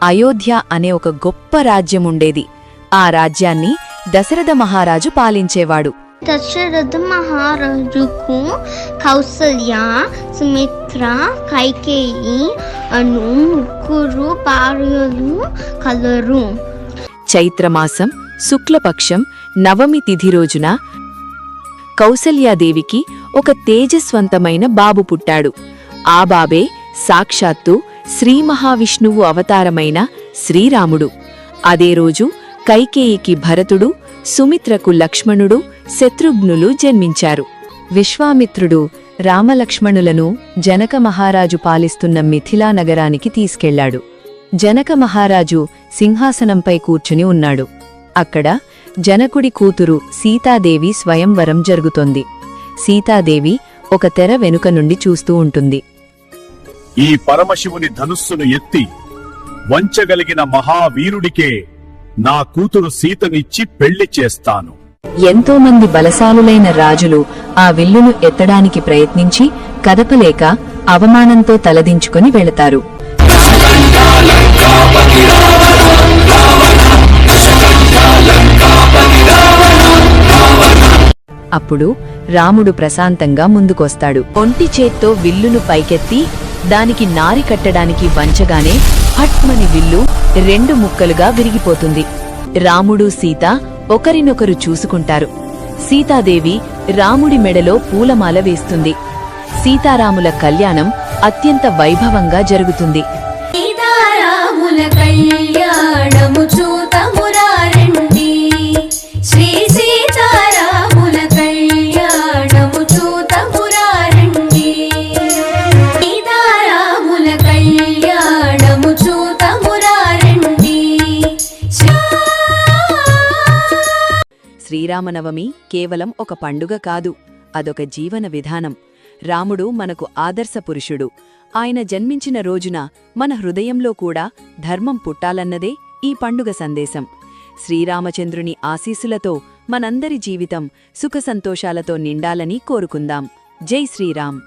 అయోధ్య అనే ఒక గొప్ప రాజ్యముండేది. ఆ రాజ్యాన్ని దశరథ మహారాజు పాలించేవాడు. దశరథ మహారాజుకు కౌసల్య, సుమిత్ర, కైకేయి అను ముగ్గురు భార్యలు కలరు. చైత్రమాసం శుక్లపక్షం నవమి తిథి రోజున కౌసల్యాదేవికి ఒక తేజస్వంతమైన బాబు పుట్టాడు. ఆ బాబే సాక్షాత్తు శ్రీ మహావిష్ణువు అవతారమైన శ్రీరాముడు. అదే రోజు కైకేయికి భరతుడు, సుమిత్రకు లక్ష్మణుడు, శత్రుఘ్నులు జన్మించారు. విశ్వామిత్రుడు రామలక్ష్మణులను జనక మహారాజు పాలిస్తున్న మిథిలా నగరానికి తీసుకెళ్లాడు. జనక మహారాజు సింహాసనంపై కూర్చుని ఉన్నాడు. అక్కడ జనకుడి కూతురు సీతాదేవి స్వయంవరం జరుగుతోంది. సీతాదేవి ఒక తెర వెనుక నుండి చూస్తూ ఉంటుంది. ఈ పరమశివుని ధనుస్సును ఎత్తి వంచగలిగిన మహావీరుడికే నా కూతురు సీతనిచ్చి పెళ్లి చేస్తాను. ఎంతోమంది బలశాలులైన రాజులు ఆ విల్లును ఎత్తడానికి ప్రయత్నించి కదపలేక అవమానంతో తలదించుకొని వెళతారు. అప్పుడు రాముడు ప్రశాంతంగా ముందుకొస్తాడు. ఒంటి చేత్తో విల్లును పైకెత్తి దానికి నారి కట్టడానికి వంచగానే హట్మని విల్లు 2 ముక్కలుగా విరిగిపోతుంది. రాముడు సీత ఒకరినొకరు చూసుకుంటారు. సీతాదేవి రాముడి మెడలో పూలమాల వేస్తుంది. సీతారాముల కళ్యాణం అత్యంత వైభవంగా జరుగుతుంది. సీతారాముల కళ్యాణము చూతమురారండి, శ్రీ సీతారాముల కళ్యాణము చూతమురారండి, సీతారాముల కళ్యాణము చూతమురారండి. శ్రీరామనవమి కేవలం ఒక పండుగ కాదు, అదొక జీవన విధానం. రాముడు మనకు ఆదర్శ పురుషుడు. ఆయన జన్మించిన రోజున మన హృదయంలో కూడా ధర్మం పుట్టాలన్నదే ఈ పండుగ సందేశం. శ్రీరామచంద్రుని ఆశీస్సులతో మనందరి జీవితం సుఖసంతోషాలతో నిండాలని కోరుకుందాం. జై శ్రీరామ్.